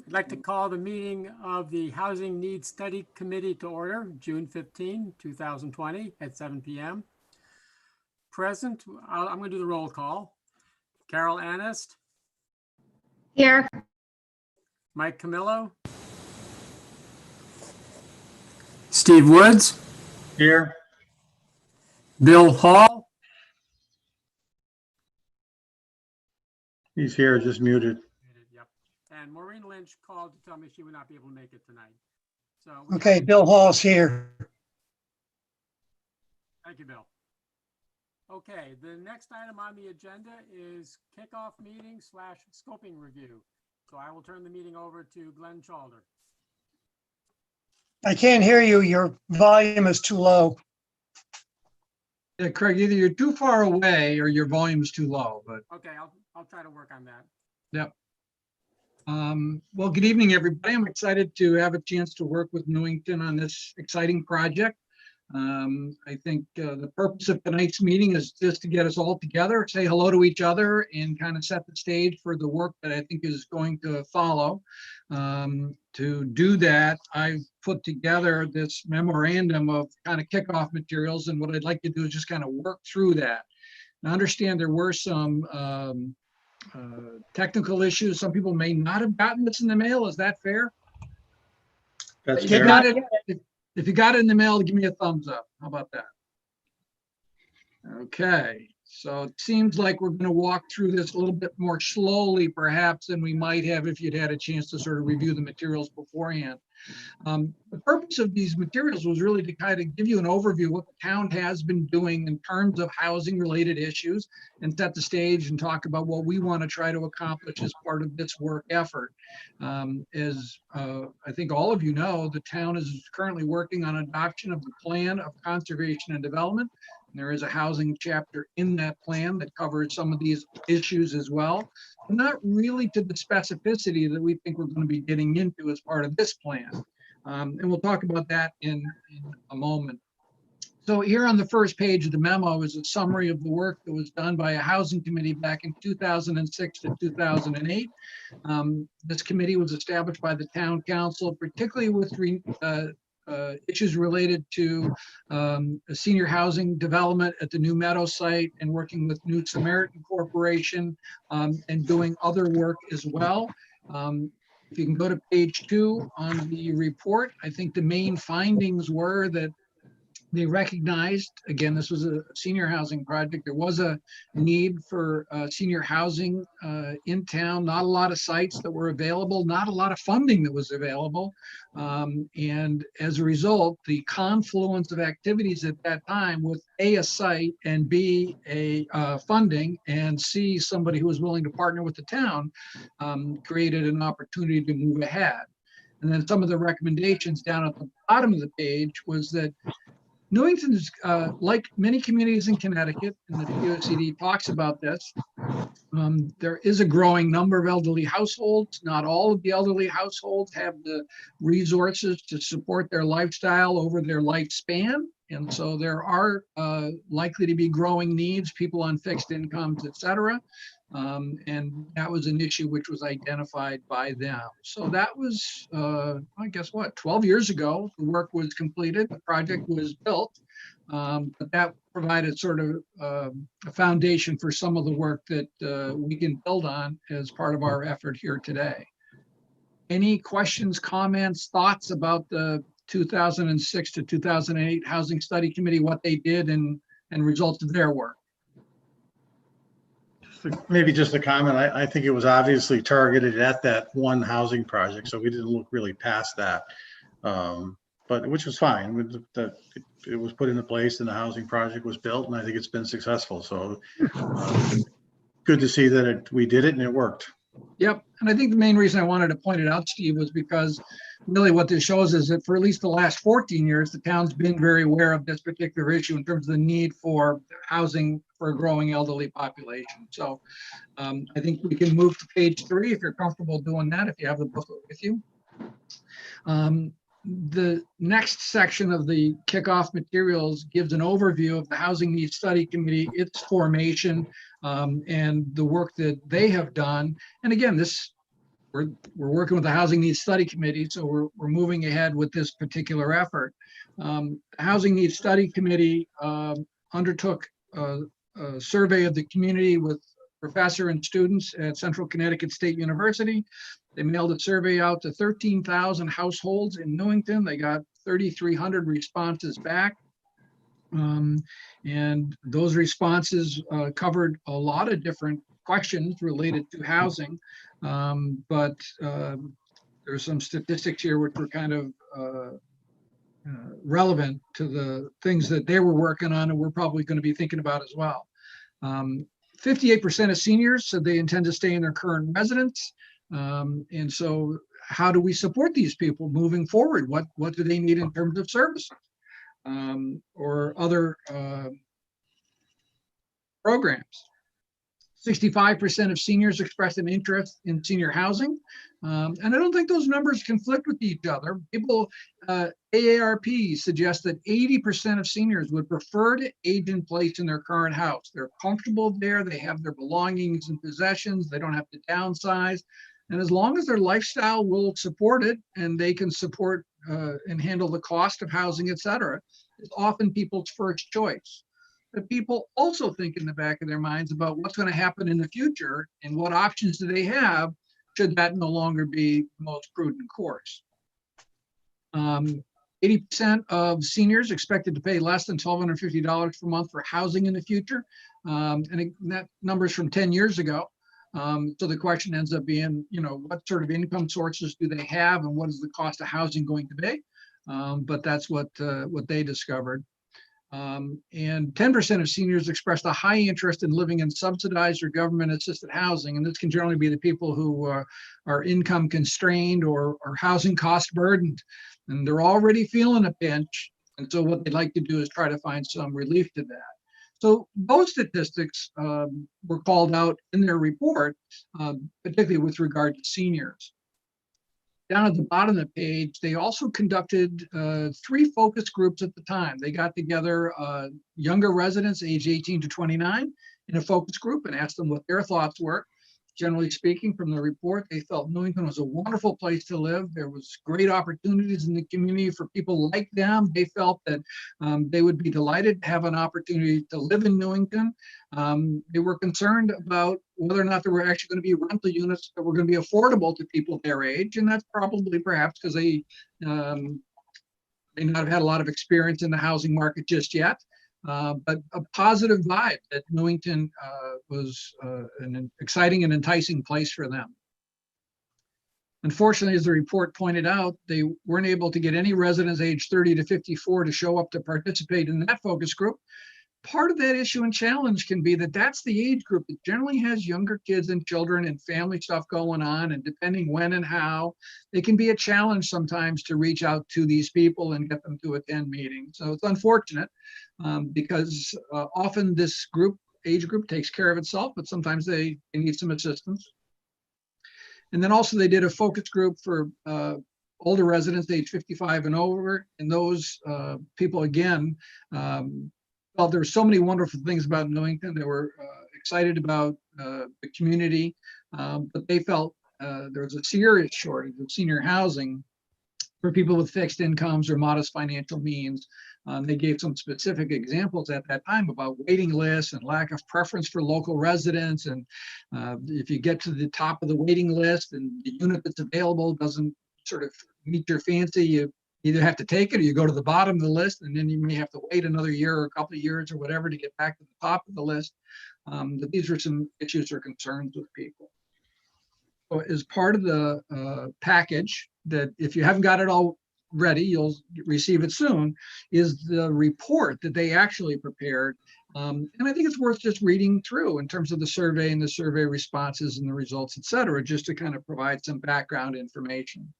I'd like to call the meeting of the Housing Needs Study Committee to order, June 15, 2020 at 7 p.m. Present, I'm going to do the roll call. Carol Annist. Here. Mike Camillo. Steve Woods. Here. Bill Hall. He's here, just muted. Yep. And Maureen Lynch called to tell me she would not be able to make it tonight. So okay, Bill Hall's here. Thank you, Bill. Okay, the next item on the agenda is kickoff meeting / scoping review. So I will turn the meeting over to Glenn Chalder. I can't hear you. Your volume is too low. Yeah, Craig, either you're too far away or your volume is too low, but. Okay, I'll try to work on that. Yep. Well, good evening, everybody. I'm excited to have a chance to work with Newington on this exciting project. I think the purpose of tonight's meeting is just to get us all together, say hello to each other, and kind of set the stage for the work that I think is going to follow. To do that, I've put together this memorandum of kind of kickoff materials, and what I'd like to do is just kind of work through that. Now, I understand there were some technical issues. Some people may not have gotten this in the mail. Is that fair? That's If you fair. got it, if you got it in the mail, give me a thumbs up. How about that? Okay, so it seems like we're going to walk through this a little bit more slowly, perhaps, than we might have if you'd had a chance to sort of review the materials beforehand. The purpose of these materials was really to kind of give you an overview of what the town has been doing in terms of housing related issues and set the stage and talk about what we want to try to accomplish as part of this work effort. As I think all of you know, the town is currently working on adoption of the Plan of Conservation and Development. There is a housing chapter in that plan that covers some of these issues as well, but not really to the specificity that we think we're going to be getting into as part of this plan. And we'll talk about that in a moment. So here on the first page of the memo is a summary of the work that was done by a housing committee back in 2006 to 2008. This committee was established by the town council, particularly with issues related to senior housing development at the New Meadow site and working with New Samaritan Corporation and doing other work as well. If you can go to page 2 on the report, I think the main findings were that they recognized, again, this was a senior housing project. There was a need for senior housing in town, not a lot of sites that were available, not a lot of funding that was available. And as a result, the confluence of activities at that time with A, a site, and B, a funding, and C, somebody who was willing to partner with the town, created an opportunity to move ahead. And then some of the recommendations down at the bottom of the page was that Newington is like many communities in Connecticut, and the POCD talks about this. There is a growing number of elderly households. Not all of the elderly households have the resources to support their lifestyle over their lifespan. And so there are likely to be growing needs, people on fixed incomes, et cetera. And that was an issue which was identified by them. So that was, I guess what, 12 years ago, the work was completed, the project was built, but that provided sort of a foundation for some of the work that we can build on as part of our effort here today. Any questions, comments, thoughts about the 2006 to 2008 Housing Study Committee, what they did and results of their work? Maybe just a comment. I think it was obviously targeted at that one housing project, so we didn't look really past that, but which was fine. It was put into place and the housing project was built, and I think it's been successful. So good to see that we did it and it worked. Yep, and I think the main reason I wanted to point it out, Steve, was because really what this shows is that for at least the last 14 years, the town's been very aware of this particular issue in terms of the need for housing for a growing elderly population. So I think we can move to page 3 if you're comfortable doing that, if you have the booklet with you. The next section of the kickoff materials gives an overview of the Housing Needs Study Committee, its formation, and the work that they have done. And again, this we're working with the Housing Needs Study Committee, so we're moving ahead with this particular effort. The Housing Needs Study Committee undertook a survey of the community with professor and students at Central Connecticut State University. They mailed a survey out to 13,000 households in Newington. They got 3,300 responses back. And those responses covered a lot of different questions related to housing. But there's some statistics here which were kind of relevant to the things that they were working on and we're probably going to be thinking about as well. 58% of seniors said they intend to stay in their current residence. And so how do we support these people moving forward? What do they need in terms of services or other programs? 65% of seniors expressed an interest in senior housing. And I don't think those numbers conflict with each other. People, AARP suggests that 80% of seniors would prefer to age in place in their current house. They're comfortable there, they have their belongings and possessions, they don't have to downsize. And as long as their lifestyle will support it and they can support and handle the cost of housing, et cetera, it's often people's first choice. But people also think in the back of their minds about what's going to happen in the future and what options do they have should that no longer be the most prudent course. 80% of seniors expected to pay less than $1,250 per month for housing in the future. And that number's from 10 years ago. So the question ends up being, what sort of income sources do they have and what is the cost of housing going to be? But that's what they discovered. And 10% of seniors expressed a high interest in living in subsidized or government-assisted housing. And this can generally be the people who are income constrained or housing cost burdened. And they're already feeling a pinch. And so what they'd like to do is try to find some relief to that. So those statistics were called out in their report, particularly with regard to seniors. Down at the bottom of the page, they also conducted 3 focus groups at the time. They got together younger residents aged 18 to 29 in a focus group and asked them what their thoughts were. Generally speaking, from the report, they felt Newington was a wonderful place to live. There was great opportunities in the community for people like them. They felt that they would be delighted to have an opportunity to live in Newington. They were concerned about whether or not there were actually going to be rental units that were going to be affordable to people their age. And that's probably perhaps because they may not have had a lot of experience in the housing market just yet. But a positive vibe that Newington was an exciting and enticing place for them. Unfortunately, as the report pointed out, they weren't able to get any residents aged 30 to 54 to show up to participate in that focus group. Part of that issue and challenge can be that that's the age group that generally has younger kids and children and family stuff going on, and depending when and how, it can be a challenge sometimes to reach out to these people and get them to attend meetings. So it's unfortunate because often this age group takes care of itself, but sometimes they need some assistance. And then also they did a focus group for older residents age 55 and over, and those people again, well, there were so many wonderful things about Newington. They were excited about the community, but they felt there was a serious shortage of senior housing for people with fixed incomes or modest financial means. They gave some specific examples at that time about waiting lists and lack of preference for local residents. And if you get to the top of the waiting list and the unit that's available doesn't sort of meet your fancy, you either have to take it or you go to the bottom of the list, and then you may have to wait another year or a couple of years or whatever to get back to the top of the list. But these are some issues or concerns with people. So as part of the package that if you haven't got it all ready, you'll receive it soon, is the report that they actually prepared. And I think it's worth just reading through in terms of the survey and the survey responses and the results, et cetera, just to kind of provide some background information.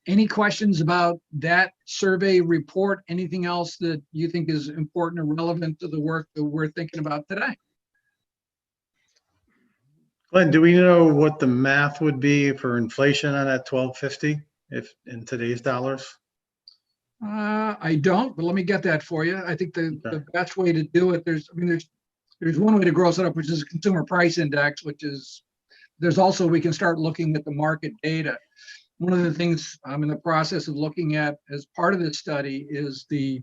Any questions about that survey report? Anything else that you think is important or relevant to the work that we're thinking about today? Glenn, do we know what the math would be for inflation on that 1250 if in today's dollars? I don't, but let me get that for you. I think the best way to do it, there's one way to gross it up, which is a consumer price index, which is there's also, we can start looking at the market data. One of the things I'm in the process of looking at as part of this study is the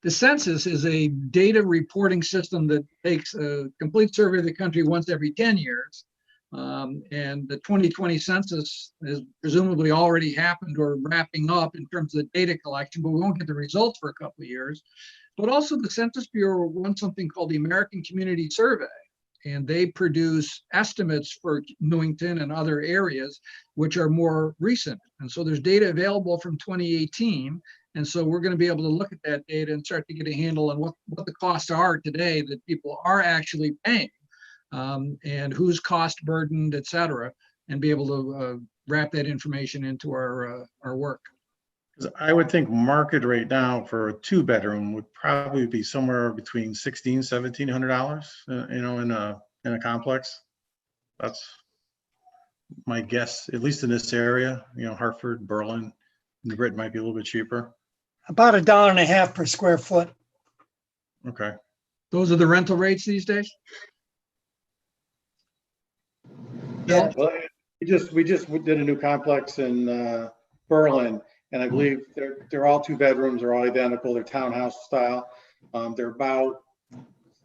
census is a data reporting system that takes a complete survey of the country once every 10 years. And the 2020 census has presumably already happened or wrapping up in terms of the data collection, but we won't get the results for a couple of years. But also the Census Bureau runs something called the American Community Survey, and they produce estimates for Newington and other areas, which are more recent. And so there's data available from 2018. And so we're going to be able to look at that data and start to get a handle on what the costs are today that people are actually paying, and who's cost burdened, et cetera, and be able to wrap that information into our work. 'Cause I would think market rate now for a 2-bedroom would probably be somewhere between $1,600–1,700, you know, in a complex. That's my guess, at least in this area. You know, Hartford, Berlin, New Britain might be a little bit cheaper. About $1.50 per square foot. Okay. Those are the rental rates these days? Yeah. Well, we just did a new complex in Berlin, and I believe they're all 2 bedrooms. They're all identical. They're townhouse style. They're about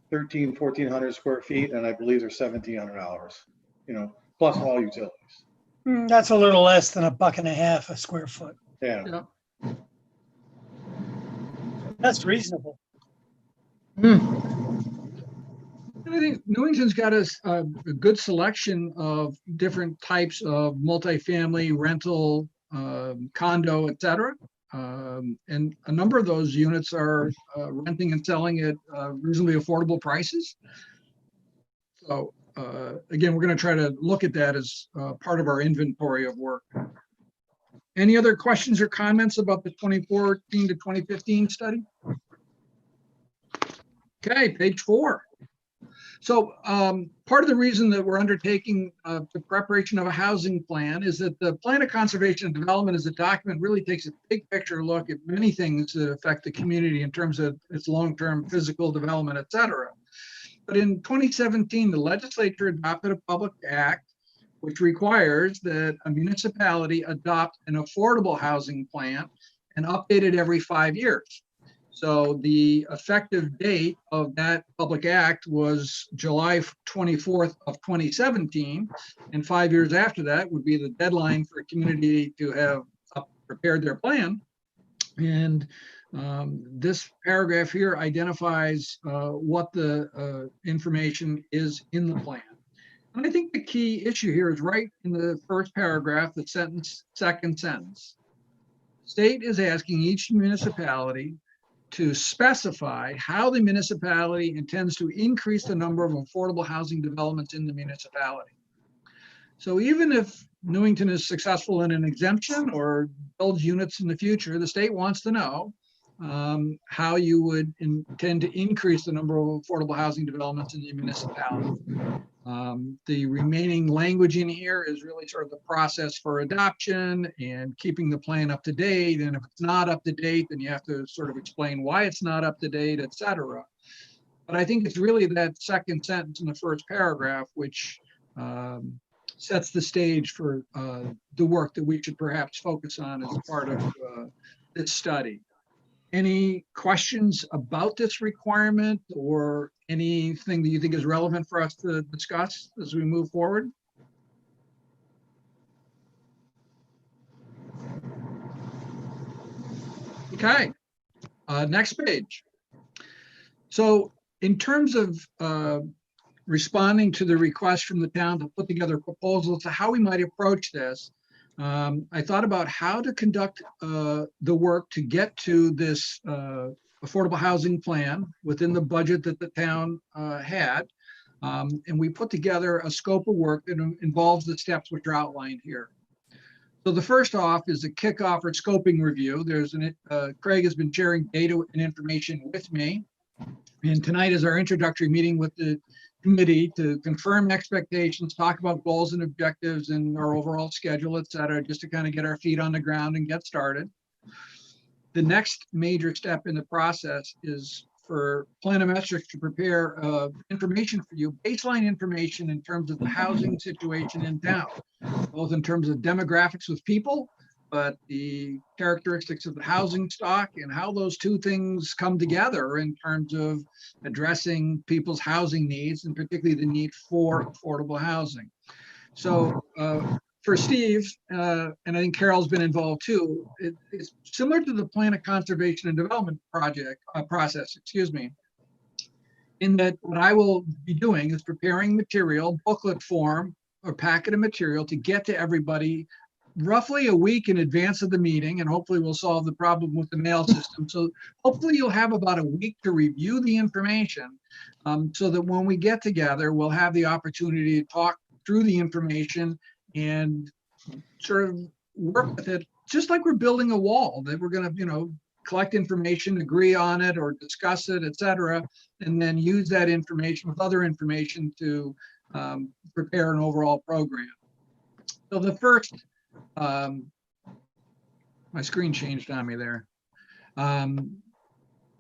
1,400 square feet, and I believe they're $1,700. You know, plus all utilities. That's a little less than $1.50 a square foot. Yeah. Yeah. That's reasonable. And I think Newington's got a good selection of different types of multifamily rental, condo, et cetera. And a number of those units are renting and selling at reasonably affordable prices. So again, we're going to try to look at that as part of our inventory of work. Any other questions or comments about the 2014 to 2015 study? Okay, page 4. So part of the reason that we're undertaking the preparation of a housing plan is that the Plan of Conservation and Development as a document really takes a big picture look at many things that affect the community in terms of its long-term physical development, et cetera. But in 2017, the legislature adopted a public act which requires that a municipality adopt an affordable housing plan and update it every 5 years. So the effective date of that public act was July 24th of 2017, and 5 years after that would be the deadline for a community to have prepared their plan. And this paragraph here identifies what the information is in the plan. And I think the key issue here is right in the first paragraph, the second sentence. State is asking each municipality to specify how the municipality intends to increase the number of affordable housing developments in the municipality. So even if Newington is successful in an exemption or builds units in the future, the state wants to know how you would intend to increase the number of affordable housing developments in the municipality. The remaining language in here is really sort of the process for adoption and keeping the plan up to date. And if it's not up to date, then you have to sort of explain why it's not up to date, et cetera. But I think it's really that second sentence in the first paragraph, which sets the stage for the work that we should perhaps focus on as part of this study. Any questions about this requirement or anything that you think is relevant for us to discuss as we move forward? Okay, next page. So in terms of responding to the request from the town to put together proposals to how we might approach this, I thought about how to conduct the work to get to this affordable housing plan within the budget that the town had. And we put together a scope of work that involves the steps which are outlined here. So the first off is a kickoff or scoping review. Craig has been sharing data and information with me. And tonight is our introductory meeting with the committee to confirm expectations, talk about goals and objectives and our overall schedule, et cetera, just to kind of get our feet on the ground and get started. The next major step in the process is for Planometrics to prepare information for you, baseline information in terms of the housing situation in town, both in terms of demographics with people, but the characteristics of the housing stock and how those two things come together in terms of addressing people's housing needs, and particularly the need for affordable housing. So for Steve, and I think Carol's been involved too, it's similar to the Plan of Conservation and Development process, in that what I will be doing is preparing material, booklet form, or packet of material to get to everybody roughly a week in advance of the meeting, and hopefully we'll solve the problem with the mail system. So hopefully you'll have about a week to review the information, so that when we get together, we'll have the opportunity to talk through the information and sort of work with it, just like we're building a wall, that we're going to, collect information, agree on it, or discuss it, et cetera, and then use that information with other information to prepare an overall program. So the first, my screen changed on me there.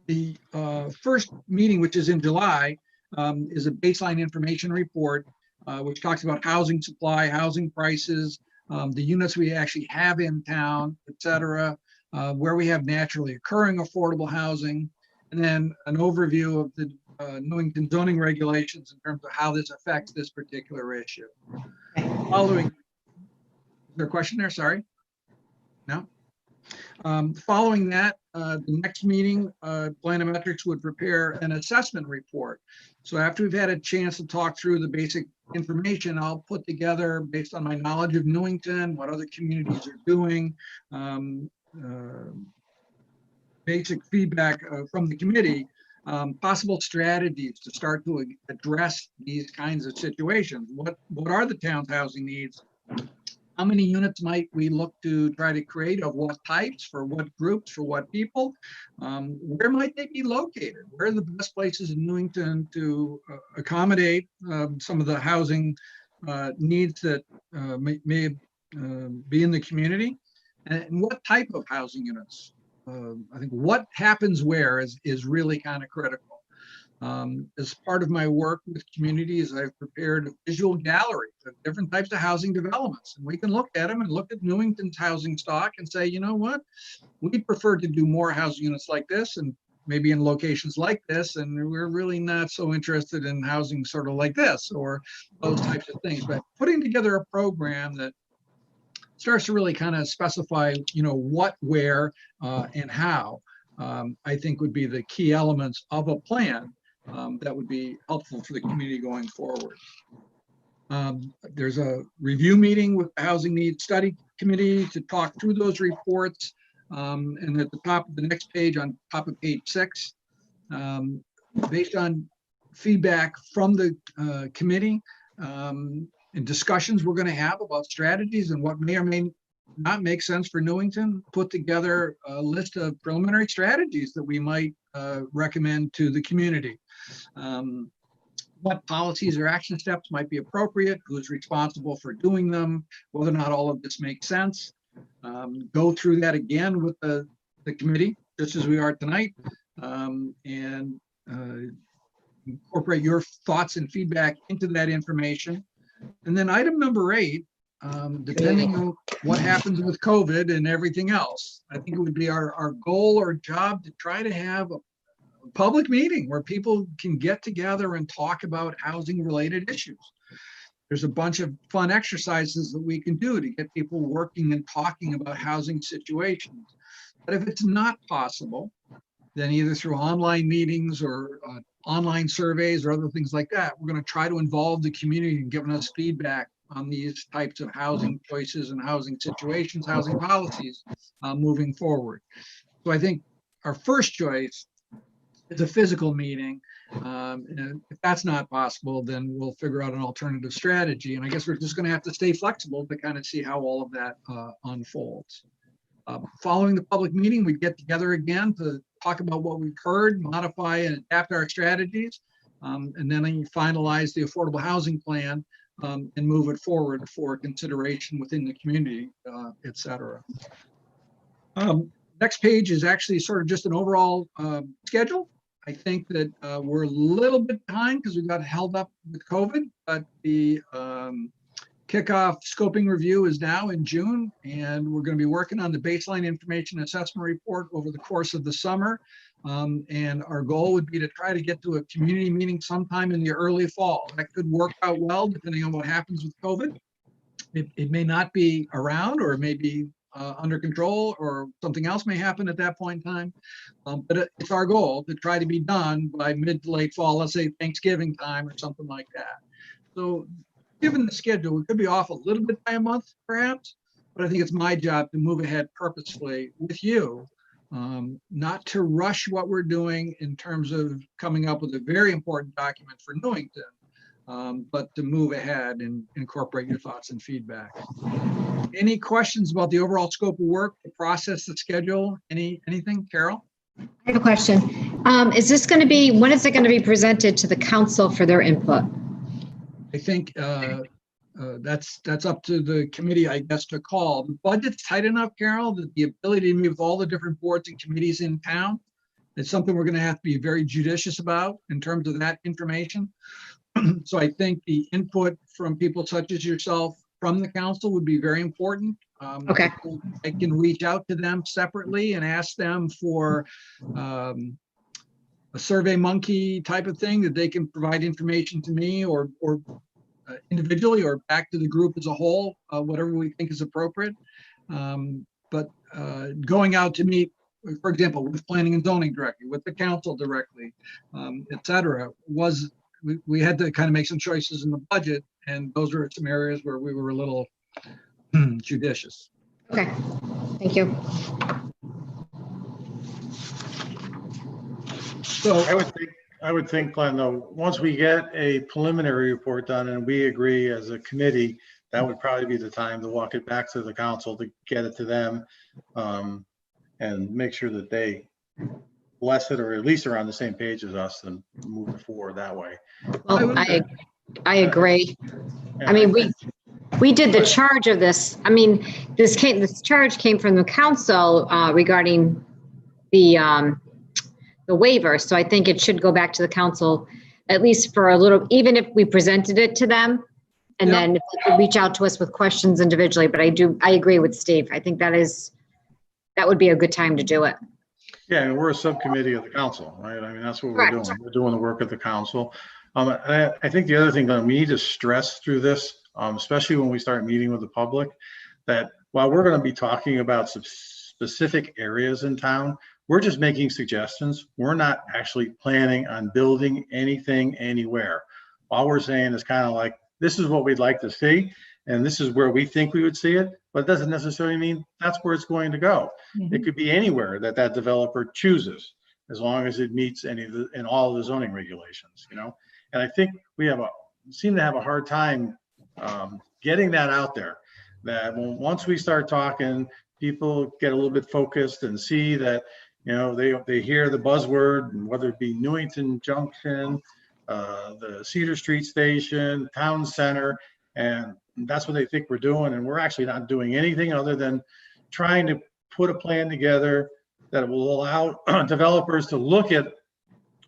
The first meeting, which is in July, is a baseline information report, which talks about housing supply, housing prices, the units we actually have in town, et cetera, where we have naturally occurring affordable housing, and then an overview of the Newington zoning regulations in terms of how this affects this particular issue. Following, is there a question there? Sorry. No? Following that, the next meeting, Planometrics would prepare an assessment report. So after we've had a chance to talk through the basic information, I'll put together, based on my knowledge of Newington, what other communities are doing, basic feedback from the committee, possible strategies to start to address these kinds of situations. What are the town's housing needs? How many units might we look to try to create, of what types, for what groups, for what people? Where might they be located? Where are the best places in Newington to accommodate some of the housing needs that may be in the community? And what type of housing units? I think what happens where is really kind of critical. As part of my work with communities, I've prepared a visual gallery of different types of housing developments. And we can look at them and look at Newington's housing stock and say, you know what, we prefer to do more housing units like this, and maybe in locations like this, and we're really not so interested in housing sort of like this, or those types of things. But putting together a program that starts to really kind of specify, what, where, and how, I think would be the key elements of a plan that would be helpful for the community going forward. There's a review meeting with the Housing Needs Study Committee to talk through those reports. And at the top of the next page, on top of page 6, based on feedback from the committee, and discussions we're going to have about strategies and what may or may not make sense for Newington, put together a list of preliminary strategies that we might recommend to the community. What policies or action steps might be appropriate, who's responsible for doing them, whether or not all of this makes sense. Go through that again with the committee, just as we are tonight, and incorporate your thoughts and feedback into that information. And then item number 8, depending on what happens with COVID and everything else, I think it would be our goal or job to try to have a public meeting where people can get together and talk about housing related issues. There's a bunch of fun exercises that we can do to get people working and talking about housing situations. But if it's not possible, then either through online meetings or online surveys or other things like that, we're going to try to involve the community in giving us feedback on these types of housing choices and housing situations, housing policies moving forward. So I think our first choice is a physical meeting. And if that's not possible, then we'll figure out an alternative strategy. And I guess we're just going to have to stay flexible to kind of see how all of that unfolds. Following the public meeting, we get together again to talk about what we've heard, modify and adapt our strategies, and then finalize the affordable housing plan and move it forward for consideration within the community, et cetera. Next page is actually sort of just an overall schedule. I think that we're a little bit behind because we got held up with COVID, but the kickoff scoping review is now in June, and we're going to be working on the baseline information assessment report over the course of the summer. And our goal would be to try to get to a community meeting sometime in the early fall. That could work out well, depending on what happens with COVID. It may not be around, or it may be under control, or something else may happen at that point in time. But it's our goal to try to be done by mid to late fall, let's say Thanksgiving time or something like that. So given the schedule, we could be off a little bit by a month perhaps, but I think it's my job to move ahead purposefully with you, not to rush what we're doing in terms of coming up with a very important document for Newington, but to move ahead and incorporate your thoughts and feedback. Any questions about the overall scope of work, the process, the schedule, anything, Carol? I have a question. Is this going to be, when is it going to be presented to the council for their input? I think that's up to the committee, I guess, to call. The budget's tight enough, Carol, that the ability to meet with all the different boards and committees in town, it's something we're going to have to be very judicious about in terms of that information. So I think the input from people such as yourself from the council would be very important. Okay. I can reach out to them separately and ask them for a Survey Monkey type of thing that they can provide information to me or individually or back to the group as a whole, whatever we think is appropriate. But going out to meet, for example, with planning and zoning directly, with the council directly, et cetera, we had to kind of make some choices in the budget, and those are some areas where we were a little judicious. Okay, thank you. So I would think, Glenn, though, once we get a preliminary report done and we agree as a committee, that would probably be the time to walk it back to the council to get it to them, and make sure that they bless it, or at least are on the same page as us, and move it forward that way. Well, I agree. I mean, we did the charge of this. I mean, this charge came from the council regarding the waiver. So I think it should go back to the council, at least for a little, even if we presented it to them, and Yep. then if they could reach out to us with questions individually. But I agree with Steve. I think that would be a good time to do it. Yeah, and we're a subcommittee of the council, right? I mean, that's what we're Correct. doing. We're doing the work of the council. I think the other thing that we need to stress through this, especially when we start meeting with the public, that while we're going to be talking about some specific areas in town, we're just making suggestions. We're not actually planning on building anything anywhere. All we're saying is kind of like, this is what we'd like to see, and this is where we think we would see it, but it doesn't necessarily mean that's where it's going to go. It could be anywhere that developer chooses, as long as it meets in all of the zoning regulations, you know? And I think we seem to have a hard time getting that out there, that once we start talking, people get a little bit focused and see that, you know, they hear the buzzword, and whether it be Newington Junction, the Cedar Street Station, Town Center, and that's what they think we're doing. And we're actually not doing anything other than trying to put a plan together that will allow developers to look at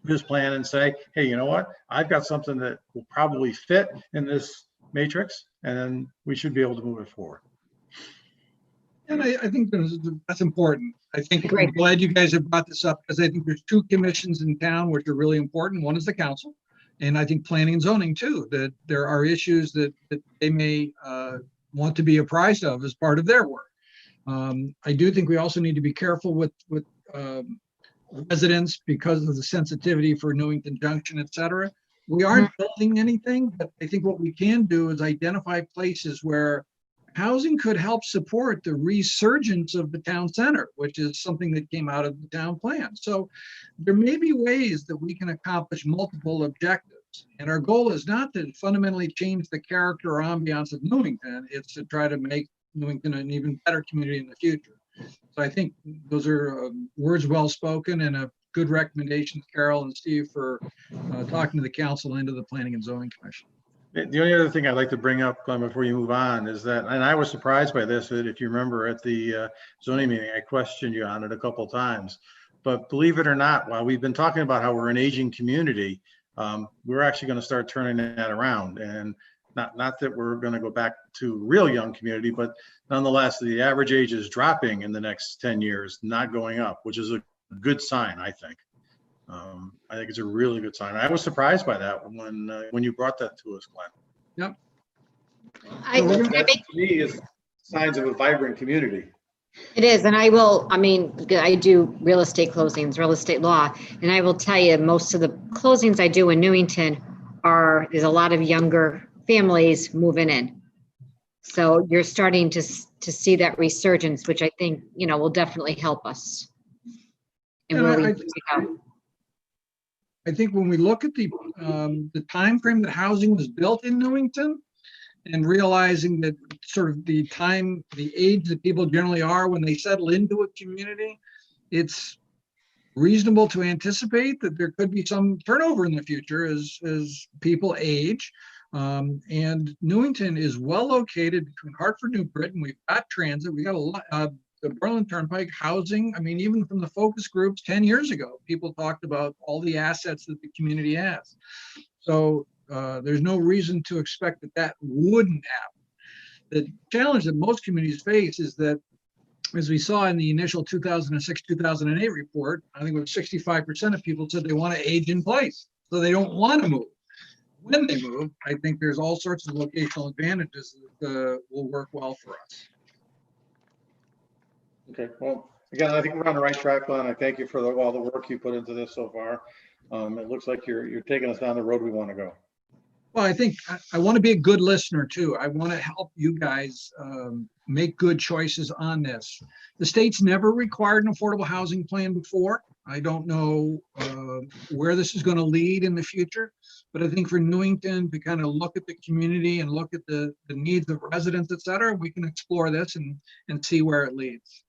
this plan and say, hey, you know what? I've got something that will probably fit in this matrix, and then we should be able to move it forward. And I think that's important. I think Great. I'm glad you guys have brought this up, because I think there's two commissions in town which are really important. One is the council, and I think planning and zoning too, that there are issues that they may want to be apprised of as part of their work. I do think we also need to be careful with residents because of the sensitivity for Newington Junction, et cetera. We aren't building anything, but I think what we can do is identify places where housing could help support the resurgence of the town center, which is something that came out of the town plan. So there may be ways that we can accomplish multiple objectives. And our goal is not to fundamentally change the character or ambiance of Newington, it's to try to make Newington an even better community in the future. So I think those are words well spoken, and a good recommendation, Carol and Steve, for talking to the council and to the Planning and Zoning Commission. The only other thing I'd like to bring up, Glenn, before you move on, is that, and I was surprised by this, that if you remember at the zoning meeting, I questioned you on it a couple of times, But believe it or not, while we've been talking about how we're an aging community, we're actually going to start turning that around. And not that we're going to go back to real young community, but nonetheless, the average age is dropping in the next 10 years, not going up, which is a good sign, I think. I think it's a really good sign. I was surprised by that when you brought that to us, Glenn. Yep. That to me is signs of a vibrant community. It is, and I do real estate closings, real estate law, and I will tell you, most of the closings I do in Newington there's a lot of younger families moving in. So you're starting to see that resurgence, which I think, will definitely help us. And And where we I- need to go. I think when we look at the time frame that housing was built in Newington, and realizing that sort of the age that people generally are when they settle into a community, it's reasonable to anticipate that there could be some turnover in the future as people age. And Newington is well located between Hartford and New Britain. We've got transit. We got a lot the Berlin Turnpike, housing. I mean, even from the focus groups 10 years ago, people talked about all the assets that the community has. So there's no reason to expect that wouldn't happen. The challenge that most communities face is that, as we saw in the initial 2006, 2008 report, I think it was 65% of people said they want to age in place, so they don't want to move. When they move, I think there's all sorts of locational advantages that will work well for us. Okay, well, again, I think we're on the right track, Glenn. I thank you for all the work you put into this so far. It looks like you're taking us down the road we want to go. Well, I think I want to be a good listener too. I want to help you guys make good choices on this. The state's never required an affordable housing plan before. I don't know where this is going to lead in the future, but I think for Newington to kind of look at the community and look at the needs of residents, et cetera, we can explore this and see where it leads.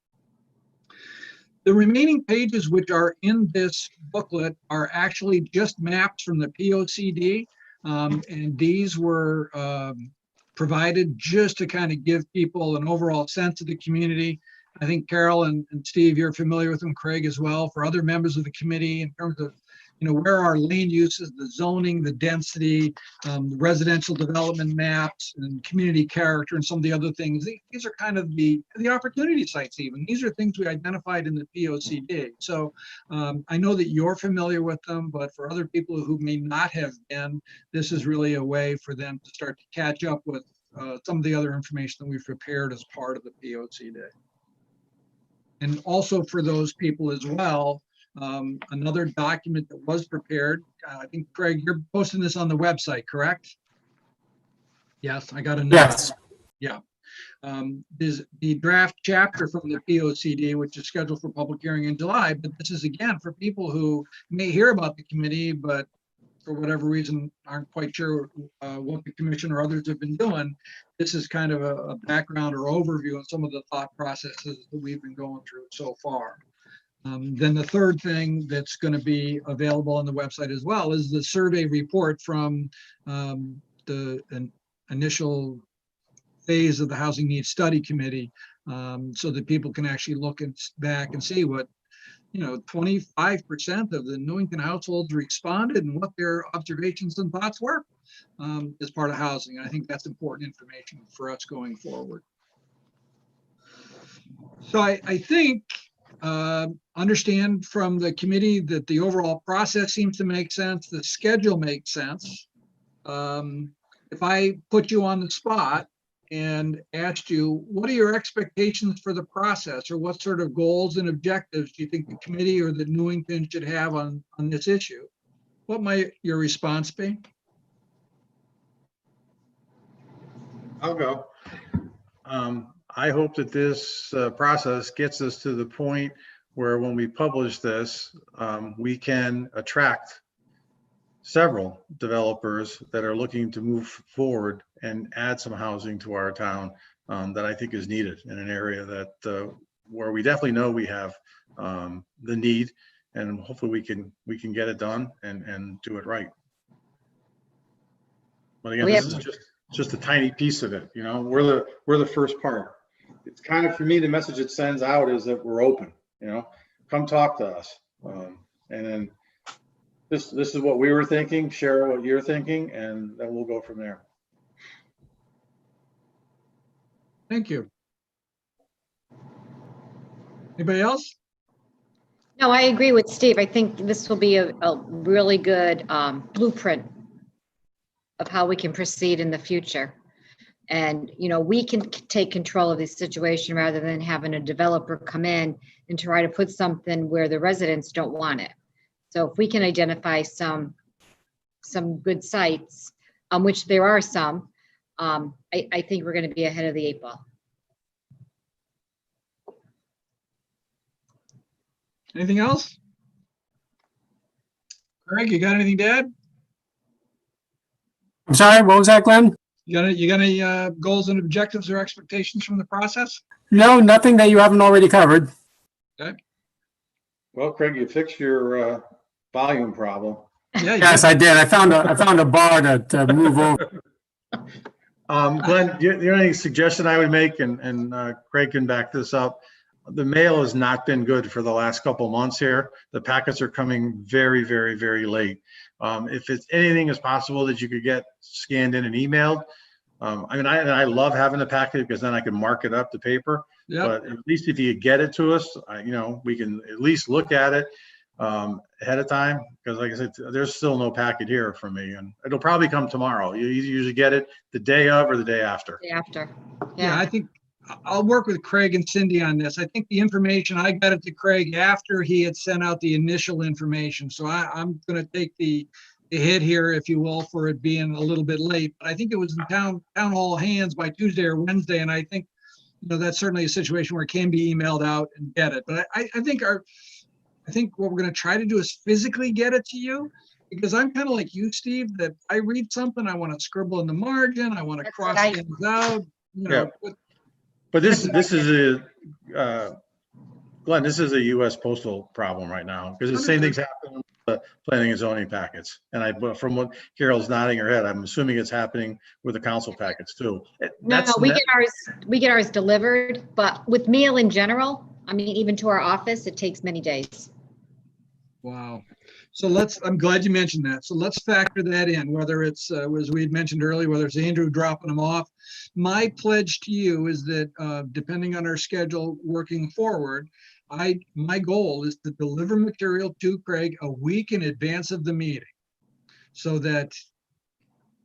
The remaining pages which are in this booklet are actually just maps from the POCD. And these were provided just to kind of give people an overall sense of the community. I think Carol and Steve, you're familiar with them, Craig as well, for other members of the committee in terms of, where our land uses, the zoning, the density, the residential development maps and community character and some of the other things. These are kind of the opportunity sites even. These are things we identified in the POCD. So I know that you're familiar with them, but for other people who may not have been, this is really a way for them to start to catch up with some of the other information that we've prepared as part of the POCD. And also for those people as well, another document that was prepared. I think, Craig, you're posting this on the website, correct? Yes, I got a note. Yes. Yeah. Is the draft chapter from the POCD, which is scheduled for public hearing in July. But this is, again, for people who may hear about the committee, but for whatever reason aren't quite sure what the commission or others have been doing. This is kind of a background or overview of some of the thought processes that we've been going through so far. Then the third thing that's going to be available on the website as well is the survey report from the initial phase of the Housing Needs Study Committee, so that people can actually look back and see what 25% of the Newington households responded and what their observations and thoughts were as part of housing. I think that's important information for us going forward. So I think understand from the committee that the overall process seems to make sense. The schedule makes sense. If I put you on the spot and asked you, what are your expectations for the process, or what sort of goals and objectives do you think the committee or the Newington should have on this issue? What might your response be? I'll go. I hope that this process gets us to the point where when we publish this, we can attract several developers that are looking to move forward and add some housing to our town that I think is needed in an area that where we definitely know we have the need, and hopefully we can get it done and do it right. But again, this is just a tiny piece of it. We're the first part. It's kind of, for me, the message it sends out is that we're open. Come talk to us. And then this is what we were thinking, share what you're thinking, and then we'll go from there. Thank you. Anybody else? No, I agree with Steve. I think this will be a really good blueprint of how we can proceed in the future. And, you know, we can take control of this situation rather than having a developer come in and try to put something where the residents don't want it. So if we can identify some good sites, which there are some, I think we're going to be ahead of the 8 ball. Anything else? Craig, you got anything to add? I'm sorry, what was that, Glenn? You got any goals and objectives or expectations from the process? No, nothing that you haven't already covered. Well, Craig, you fixed your volume problem. Yeah. Yes, I did. I found a bar to move over. Glenn, do you have any suggestion I would make, and Craig can back this up? The mail has not been good for the last couple months here. The packets are coming very, very, very late. If it's anything is possible that you could get scanned in and emailed. I mean, I love having the packet because then I can mark it up to paper. Yeah. But at least if you get it to us, you know, we can at least look at it ahead of time. Because like I said, there's still no packet here from me, and it'll probably come tomorrow. You usually get it the day of or the day after. Day after. Yeah, I think I'll work with Craig and Cindy on this. I think the information, I got it to Craig after he had sent out the initial information. So I'm going to take the hit here, if you will, for it being a little bit late. But I think it was in town hall hands by Tuesday or Wednesday. And I think, you know, that's certainly a situation where it can be emailed out and get it. But I think what we're going to try to do is physically get it to you, because I'm kind of like you, Steve, that I read something, I want to scribble in the margin, I want to That's cross what I- things out, you know. But this is a Glenn, this is a U.S. postal problem right now, because the same thing's happening with the planning and zoning packets. And but from what Carol's nodding her head, I'm assuming it's happening with the council packets too. No, we get ours delivered, but with mail in general, I mean, even to our office, it takes many days. Wow. So I'm glad you mentioned that. So let's factor that in, whether it's, as we had mentioned earlier, whether it's Andrew dropping them off. My pledge to you is that depending on our schedule working forward, my goal is to deliver material to Craig a week in advance of the meeting, so that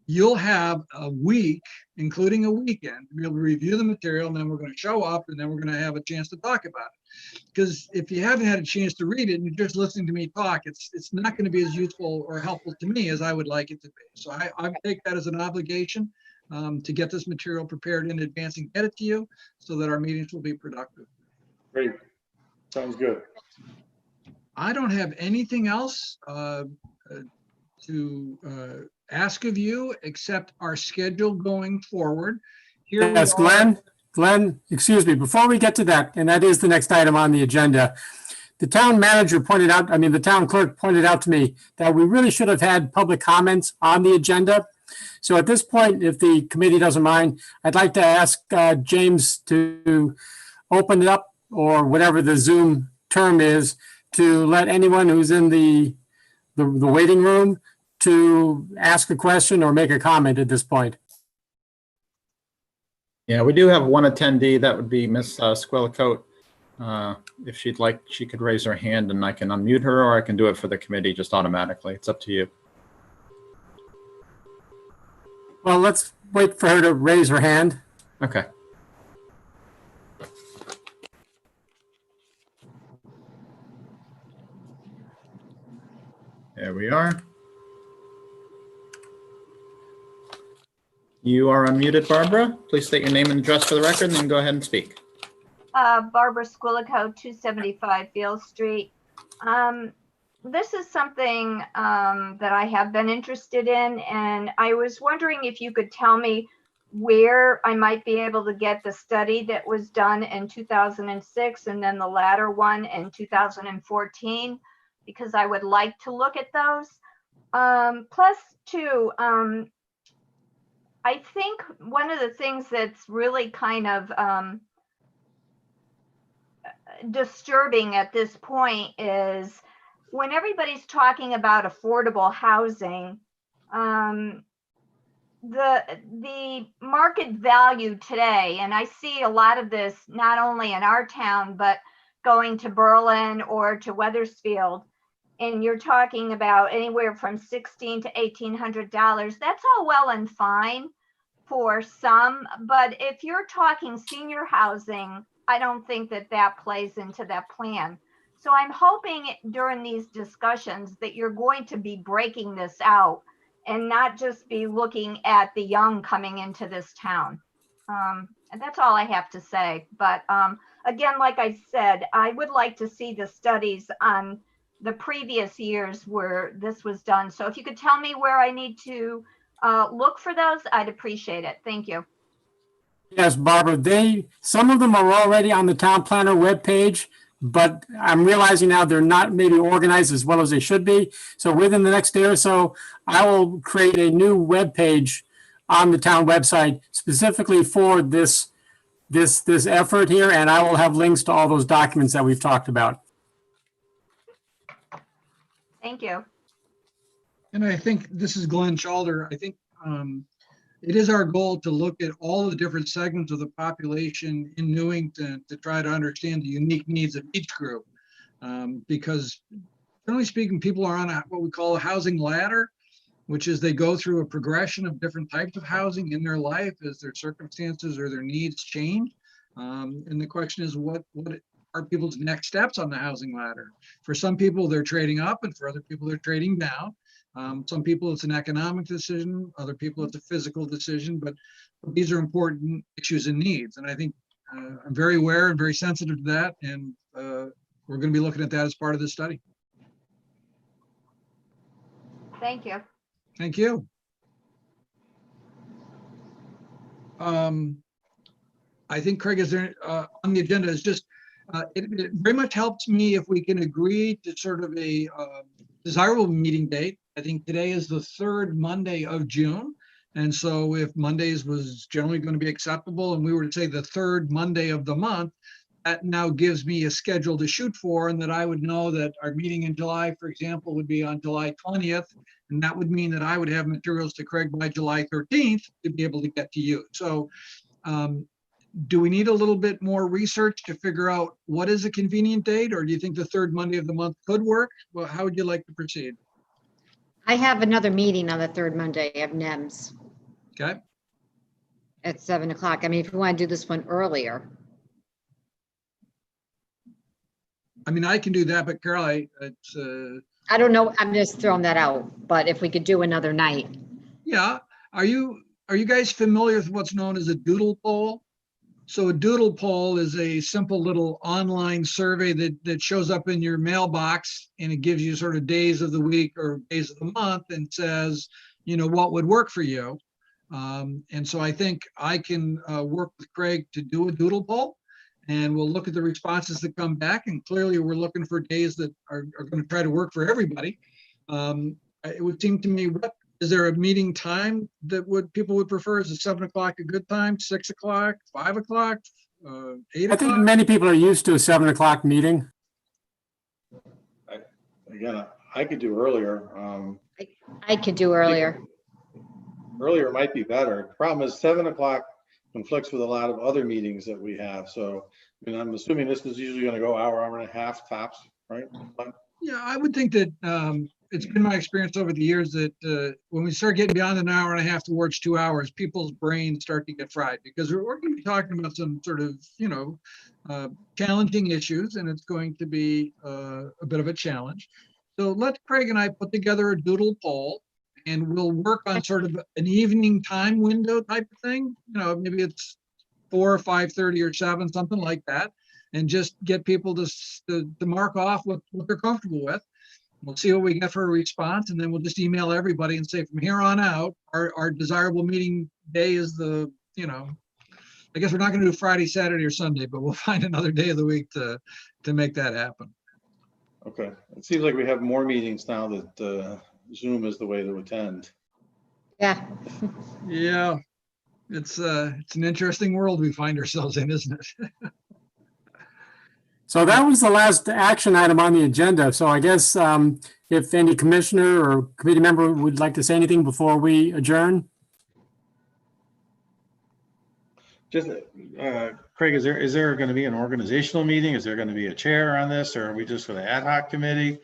you'll have a week, including a weekend, to be able to review the material, and then we're going to show up, and then we're going to have a chance to talk about it. Because if you haven't had a chance to read it and you're just listening to me talk, it's not going to be as useful or helpful to me as I would like it to be. So I take that as an obligation to get this material prepared in advance and get it to you, so that our meetings will be productive. Great. Sounds good. I don't have anything else to ask of you except our schedule going forward. Here we Yes, are. Glenn, excuse me, before we get to that, and that is the next item on the agenda, the town manager pointed out, the town clerk pointed out to me that we really should have had public comments on the agenda. So at this point, if the committee doesn't mind, I'd like to ask James to open it up, or whatever the Zoom term is, to let anyone who's in the waiting room to ask a question or make a comment at this point. Yeah, we do have one attendee. That would be Miss Squillicoat. If she'd like, she could raise her hand and I can unmute her, or I can do it for the committee just automatically. It's up to you. Well, let's wait for her to raise her hand. Okay. There we are. You are unmuted, Barbara. Please state your name and address for the record, and then go ahead and speak. Barbara Squillicoat, 275 Beale Street. This is something that I have been interested in, and I was wondering if you could tell me where I might be able to get the study that was done in 2006 and then the latter one in 2014, because I would like to look at those. Plus, too, I think one of the things that's really kind of disturbing at this point is when everybody's talking about affordable housing, the market value today, and I see a lot of this not only in our town, but going to Berlin or to Weathersfield, and you're talking about anywhere from $1,600 to $1,800. That's all well and fine for some, but if you're talking senior housing, I don't think that that plays into that plan. So I'm hoping during these discussions that you're going to be breaking this out and not just be looking at the young coming into this town. And that's all I have to say. But again, like I said, I would like to see the studies on the previous years where this was done. So if you could tell me where I need to look for those, I'd appreciate it. Thank you. Yes, Barbara, some of them are already on the town planner webpage, but I'm realizing now they're not maybe organized as well as they should be. So within the next day or so, I will create a new webpage on the town website specifically for this effort here, and I will have links to all those documents that we've talked about. Thank you. And I think this is Glenn Shalder. I think it is our goal to look at all the different segments of the population in Newington to try to understand the unique needs of each group. Because generally speaking, people are on what we call a housing ladder, which is they go through a progression of different types of housing in their life as their circumstances or their needs change. And the question is, what are people's next steps on the housing ladder? For some people, they're trading up, and for other people, they're trading down. Some people, it's an economic decision. Other people, it's a physical decision. But these are important issues and needs. And I think I'm very aware and very sensitive to that. And we're going to be looking at that as part of this study. Thank you. Thank you. I think, Craig, is there on the agenda is just, it very much helps me if we can agree to sort of a desirable meeting date. I think today is the third Monday of June. And so if Mondays was generally going to be acceptable and we were to say the third Monday of the month, that now gives me a schedule to shoot for, and that I would know that our meeting in July, for example, would be on July 20th. And that would mean that I would have materials to Craig by July 13th to be able to get to you. So do we need a little bit more research to figure out what is a convenient date, or do you think the third Monday of the month could work? Well, how would you like to proceed? I have another meeting on the third Monday of NEMS Okay. at 7 o'clock. I mean, if you want to do this one earlier. I mean, I can do that, but Carol, I don't know, I'm just throwing that out, but if we could do another night. yeah. Are you guys familiar with what's known as a Doodle Poll? So a Doodle Poll is a simple little online survey that shows up in your mailbox, and it gives you sort of days of the week or days of the month and says, you know, what would work for you. And so I think I can work with Craig to do a Doodle Poll, and we'll look at the responses that come back. And clearly we're looking for days that are going to try to work for everybody. It would seem to me, is there a meeting time that people would prefer? Is it 7 o'clock a good time, 6 o'clock, 5 o'clock, 8 I think o'clock? many people are used to a 7 o'clock meeting. Again, I could do earlier. I could do earlier. Earlier might be better. The problem is 7 o'clock conflicts with a lot of other meetings that we have. So, I mean, I'm assuming this is usually going to go hour and a half tops, right? Yeah, I would think that it's been my experience over the years that when we start getting beyond an hour and a half towards 2 hours, people's brains start to get fried, because we're going to be talking about some sort of, challenging issues, and it's going to be a bit of a challenge. So let Craig and I put together a Doodle Poll, and we'll work on sort of an evening time window type of thing. Maybe it's 4 or 5:30 or 7, something like that, and just get people to mark off what they're comfortable with. We'll see what we get for a response, and then we'll just email everybody and say from here on out, our desirable meeting day is I guess we're not going to do Friday, Saturday, or Sunday, but we'll find another day of the week to make that happen. Okay. It seems like we have more meetings now that Zoom is the way to attend. Yeah. Yeah, it's an interesting world we find ourselves in, isn't it? So that was the last action item on the agenda. So I guess if any commissioner or committee member would like to say anything before we adjourn? Just, Craig, is there going to be an organizational meeting? Is there going to be a chair on this, or are we just with an ad hoc committee?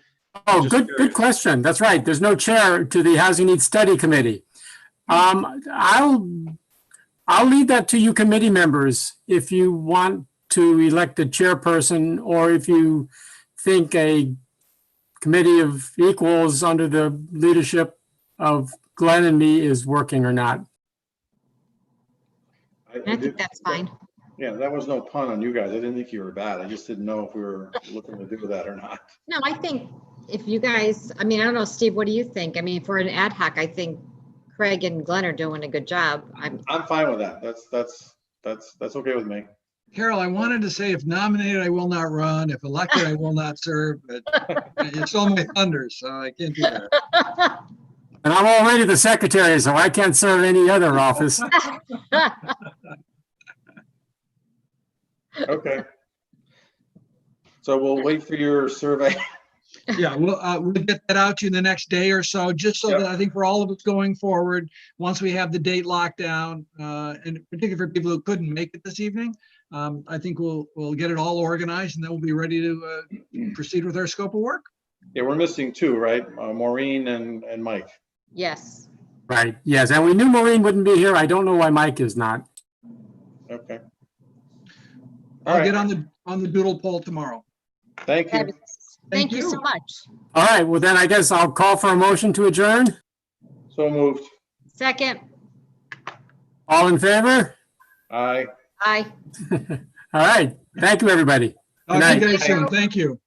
Oh, Just good curious. question. That's right. There's no chair to the Housing Needs Study Committee. I'll leave that to you committee members if you want to elect a chairperson, or if you think a committee of equals under the leadership of Glenn and me is working or not. I think that's fine. Yeah, that was no pun on you guys. I didn't think you were bad. I just didn't know if we were looking to do that or not. No, I think if you guys, I mean, I don't know, Steve, what do you think? I mean, for an ad hoc, I think Craig and Glenn are doing a good job. I'm fine with that. That's okay with me. Carol, I wanted to say if nominated, I will not run. If elected, I will not serve, but you stole my thunder, so I can't do that. And I'm already the secretary, so I can't serve any other office. Okay. So we'll wait for your survey. Yeah, we'll get that out to you in the next day or so, just so Yep. that I think for all of us going forward, once we have the date locked down, and particularly for people who couldn't make it this evening, I think we'll get it all organized and then we'll be ready to proceed with our scope of work. Yeah, we're missing two, right? Maureen and Mike. Yes. Right, yes, and we knew Maureen wouldn't be here. I don't know why Mike is not. Okay. All I'll get right. on the Doodle Poll tomorrow. Thank you. Thank you so you. much. All right, well then I guess I'll call for a motion to adjourn. So moved. Second, All in favor? Aye. aye. All right, thank you, everybody. Talk to night. you guys soon. Thank you.